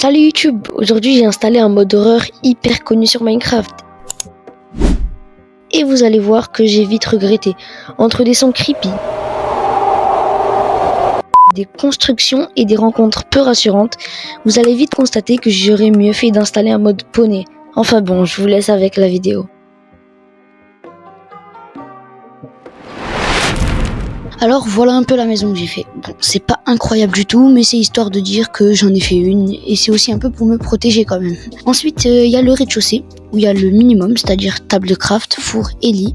Salut YouTube, aujourd'hui j'ai installé un mode horreur hyper connu sur Minecraft. Et vous allez voir que j'ai vite regretté. Entre des sons creepy, des constructions et des rencontres peu rassurantes, vous allez vite constater que j'aurais mieux fait d'installer un mode poney. Enfin bon, je vous laisse avec la vidéo. Alors voilà un peu la maison que j'ai fait. Bon, c'est pas incroyable du tout, mais c'est histoire de dire que j'en ai fait une, et c'est aussi un peu pour me protéger quand même. Ensuite, il y a le rez-de-chaussée, où il y a le minimum, c'est-à-dire table de craft, four et lit.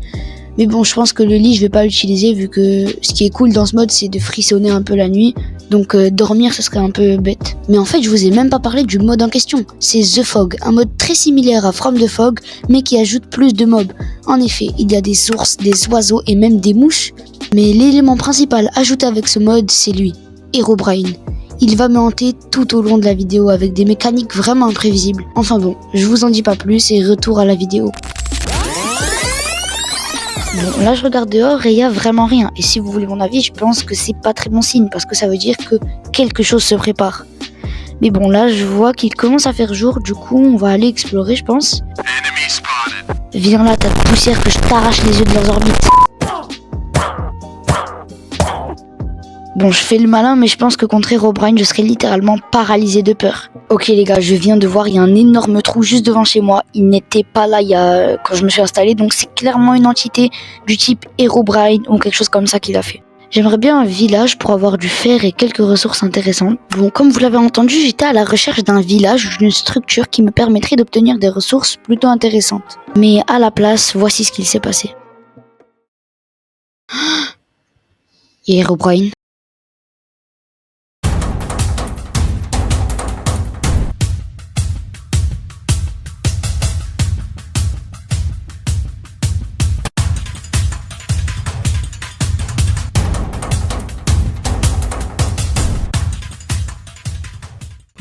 Mais bon, je pense que le lit, je vais pas l'utiliser, vu que ce qui est cool dans ce mode, c'est de frissonner un peu la nuit. Donc dormir, ça serait un peu bête. Mais en fait, je vous ai même pas parlé du mode en question. C'est The Fog, un mode très similaire à From the Fog, mais qui ajoute plus de mobs. En effet, il y a des ours, des oiseaux et même des mouches. Mais l'élément principal ajouté avec ce mode, c'est lui, Herobrine. Il va me hanter tout au long de la vidéo avec des mécaniques vraiment imprévisibles. Enfin bon, je vous en dis pas plus et retour à la vidéo. Bon, là je regarde dehors et il y a vraiment rien. Et si vous voulez mon avis, je pense que c'est pas très bon signe parce que ça veut dire que quelque chose se prépare. Mais bon, là je vois qu'il commence à faire jour, du coup on va aller explorer, je pense. Viens là, tas de poussière que je t'arrache les yeux de leurs orbites. Bon, je fais le malin, mais je pense que contre Herobrine, je serais littéralement paralysé de peur. Ok les gars, je viens de voir, il y a un énorme trou juste devant chez moi. Il n'était pas là quand je me suis installé, donc c'est clairement une entité du type Herobrine ou quelque chose comme ça qu'il a fait. J'aimerais bien un village pour avoir du fer et quelques ressources intéressantes. Bon, comme vous l'avez entendu, j'étais à la recherche d'un village ou d'une structure qui me permettrait d'obtenir des ressources plutôt intéressantes. Mais à la place, voici ce qu'il s'est passé. Et Herobrine.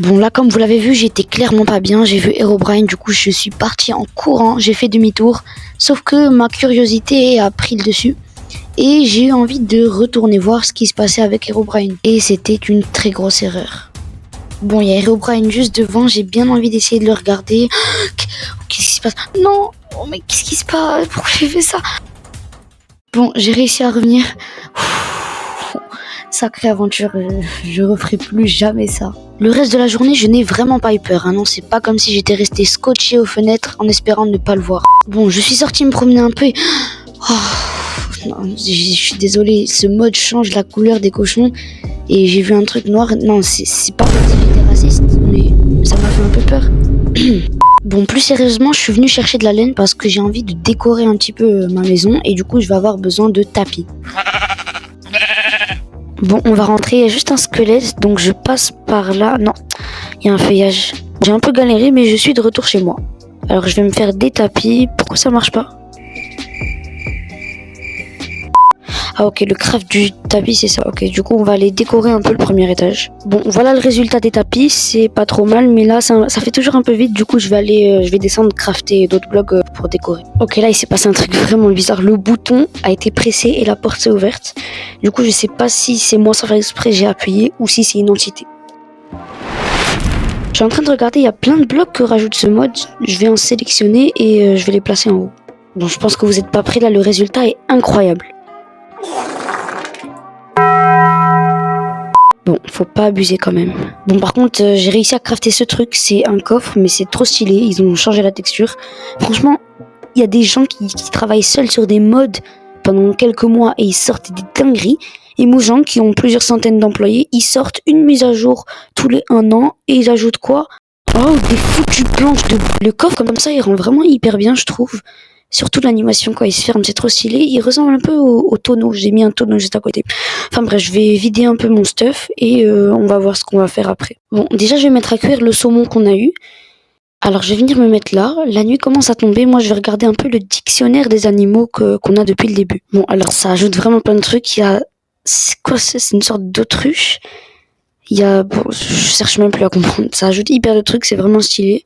Bon là comme vous l'avez vu, j'étais clairement pas bien, j'ai vu Herobrine, du coup je suis partie en courant, j'ai fait demi-tour, sauf que ma curiosité a pris le dessus et j'ai eu envie de retourner voir ce qui se passait avec Herobrine et c'était une très grosse erreur. Bon, il y a Herobrine juste devant, j'ai bien envie d'essayer de le regarder. Qu'est-ce qui se passe? Non, oh mais qu'est-ce qui se passe? Pourquoi j'ai fait ça? Bon, j'ai réussi à revenir. Sacrée aventure, je referai plus jamais ça. Le reste de la journée, je n'ai vraiment pas eu peur. Non, c'est pas comme si j'étais resté scotché aux fenêtres en espérant ne pas le voir. Bon, je suis sortie me promener un peu et... non, je suis désolée, ce mode change la couleur des cochons et j'ai vu un truc noir. Non, c'est pas comme si j'étais raciste, mais ça m'a fait un peu peur. Bon, plus sérieusement, je suis venue chercher de la laine parce que j'ai envie de décorer un petit peu ma maison et du coup, je vais avoir besoin de tapis. Bon, on va rentrer, il y a juste un squelette, donc je passe par là. Non, il y a un feuillage. J'ai un peu galéré, mais je suis de retour chez moi. Alors je vais me faire des tapis. Pourquoi ça marche pas? Ah ok, le craft du tapis c'est ça. Ok, du coup on va aller décorer un peu le premier étage. Bon, voilà le résultat des tapis, c'est pas trop mal, mais là ça fait toujours un peu vite. Du coup je vais descendre crafter d'autres blocs pour décorer. Ok, là il s'est passé un truc vraiment bizarre. Le bouton a été pressé et la porte s'est ouverte. Du coup je sais pas si c'est moi sans faire exprès j'ai appuyé ou si c'est une entité. Je suis en train de regarder, il y a plein de blocs que rajoute ce mode. Je vais en sélectionner et je vais les placer en haut. Bon, je pense que vous n'êtes pas prêts là, le résultat est incroyable. Bon, faut pas abuser quand même. Bon, par contre, j'ai réussi à crafter ce truc. C'est un coffre, mais c'est trop stylé. Ils ont changé la texture. Franchement, il y a des gens qui travaillent seuls sur des mods pendant quelques mois et ils sortent des dingueries. Et Mojang, qui ont plusieurs centaines d'employés, ils sortent une mise à jour tous les 1 an et ils ajoutent quoi? Oh, des foutues planches de... Le coffre, comme ça, il rend vraiment hyper bien, je trouve. Surtout l'animation quand il se ferme, c'est trop stylé. Il ressemble un peu au tonneau. J'ai mis un tonneau juste à côté. Enfin bref, je vais vider un peu mon stuff et on va voir ce qu'on va faire après. Bon, déjà je vais mettre à cuire le saumon qu'on a eu. Alors je vais venir me mettre là. La nuit commence à tomber. Moi je vais regarder un peu le dictionnaire des animaux qu'on a depuis le début. Bon, alors ça ajoute vraiment plein de trucs. Il y a... C'est quoi ça? C'est une sorte d'autruche. Il y a... Bon, je cherche même plus à comprendre. Ça ajoute hyper de trucs, c'est vraiment stylé.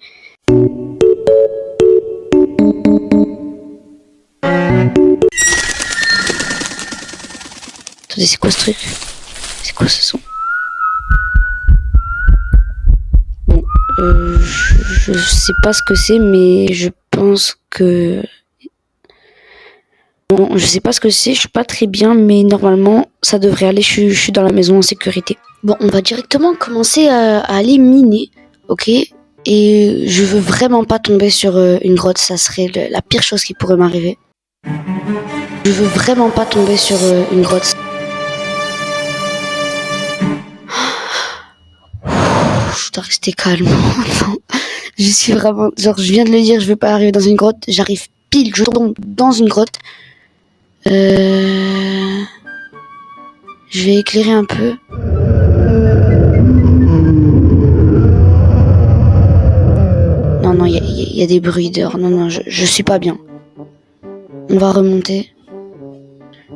Attendez, c'est quoi ce truc? C'est quoi ce son? Bon, Je sais pas ce que c'est, mais je pense que... Bon, je sais pas ce que c'est, je suis pas très bien, mais normalement, ça devrait aller, je suis dans la maison en sécurité. Bon, on va directement commencer à aller miner, ok? Et je veux vraiment pas tomber sur une grotte, ça serait la pire chose qui pourrait m'arriver. Je veux vraiment pas tomber sur une grotte. Je dois rester calme. Je suis vraiment... Genre, je viens de le dire, je veux pas arriver dans une grotte. J'arrive pile, je tombe dans une grotte. Je vais éclairer un peu. Non, il y a des bruits dehors. Non, je suis pas bien. On va remonter.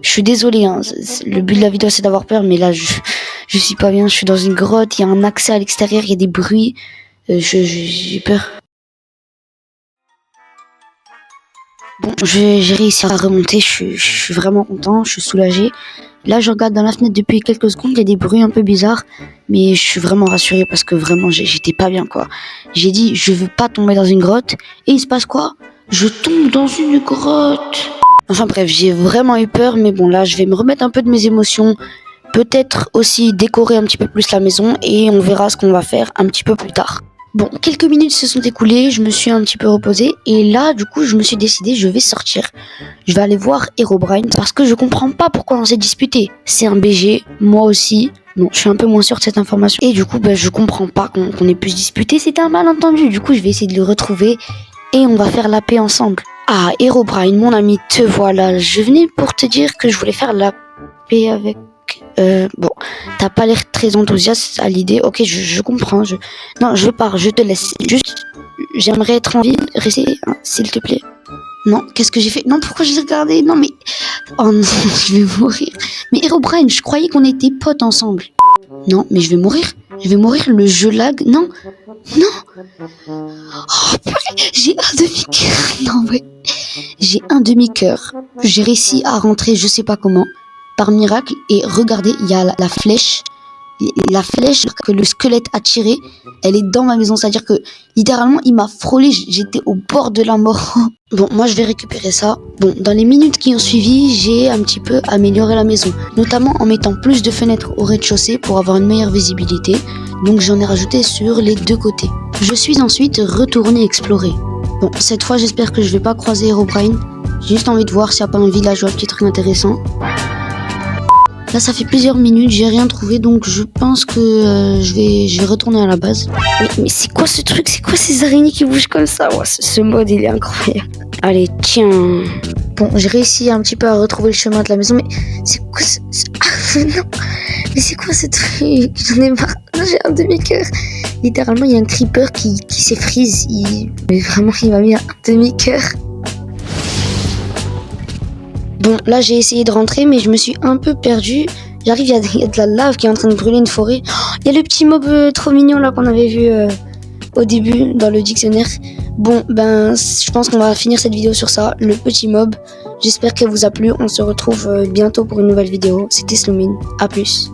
Je suis désolée, hein. Le but de la vidéo c'est d'avoir peur, mais là je suis pas bien. Je suis dans une grotte, il y a un accès à l'extérieur, il y a des bruits. J'ai peur. Bon, j'ai réussi à remonter, je suis vraiment content, je suis soulagé. Là, je regarde dans la fenêtre depuis quelques secondes, il y a des bruits un peu bizarres, mais je suis vraiment rassuré parce que vraiment, j'étais pas bien, quoi. J'ai dit, je veux pas tomber dans une grotte, et il se passe quoi? Je tombe dans une grotte. Enfin bref, j'ai vraiment eu peur, mais bon, là, je vais me remettre un peu de mes émotions, peut-être aussi décorer un petit peu plus la maison, et on verra ce qu'on va faire un petit peu plus tard. Bon, quelques minutes se sont écoulées, je me suis un petit peu reposée et là, du coup, je me suis décidé, je vais sortir. Je vais aller voir Herobrine parce que je comprends pas pourquoi on s'est disputé. C'est un BG, moi aussi. Bon, je suis un peu moins sûre de cette information. Et du coup, je comprends pas qu'on ait pu se disputer, c'était un malentendu. Du coup, je vais essayer de le retrouver et on va faire la paix ensemble. Ah, Herobrine, mon ami, te voilà. Je venais pour te dire que je voulais faire la paix avec... Bon, t'as pas l'air très enthousiaste à l'idée. Ok, je comprends. Non, je pars, je te laisse. Juste, j'aimerais être en ville. Rester, hein, s'il te plaît. Non, qu'est-ce que j'ai fait? Non, pourquoi j'ai regardé? Non, mais... Oh non, je vais mourir. Mais Herobrine, je croyais qu'on était potes ensemble. Non, mais je vais mourir. Je vais mourir, le jeu lag. Non, non. Oh, purée, j'ai un demi-cœur. Non, ouais. J'ai un demi-cœur. J'ai réussi à rentrer, je sais pas comment. Par miracle, et regardez, il y a la flèche que le squelette a tirée, elle est dans ma maison, c'est-à-dire que littéralement il m'a frôlé, j'étais au bord de la mort. Bon, moi je vais récupérer ça. Bon, dans les minutes qui ont suivi, j'ai un petit peu amélioré la maison, notamment en mettant plus de fenêtres au rez-de-chaussée pour avoir une meilleure visibilité, donc j'en ai rajouté sur les deux côtés. Je suis ensuite retourné explorer. Bon, cette fois j'espère que je vais pas croiser Herobrine, j'ai juste envie de voir s'il n'y a pas un villageois qui est très intéressant. Là, ça fait plusieurs minutes, j'ai rien trouvé, donc je pense que je vais retourner à la base. Mais c'est quoi ce truc? C'est quoi ces araignées qui bougent comme ça? Ouais, ce mode, il est incroyable. Allez, tiens. Bon, j'ai réussi un petit peu à retrouver le chemin de la maison, mais c'est quoi Ah, non. Mais c'est quoi ce truc? J'en ai marre. J'ai un demi-cœur. Littéralement, il y a un creeper qui s'est freeze. Mais vraiment, il m'a mis un demi-cœur. Bon, là j'ai essayé de rentrer, mais je me suis un peu perdue. J'arrive, il y a de la lave qui est en train de brûler une forêt. Il y a le petit mob trop mignon là qu'on avait vu au début dans le dictionnaire. Bon, je pense qu'on va finir cette vidéo sur ça, le petit mob. J'espère qu'elle vous a plu. On se retrouve bientôt pour une nouvelle vidéo. C'était Slomin. À plus.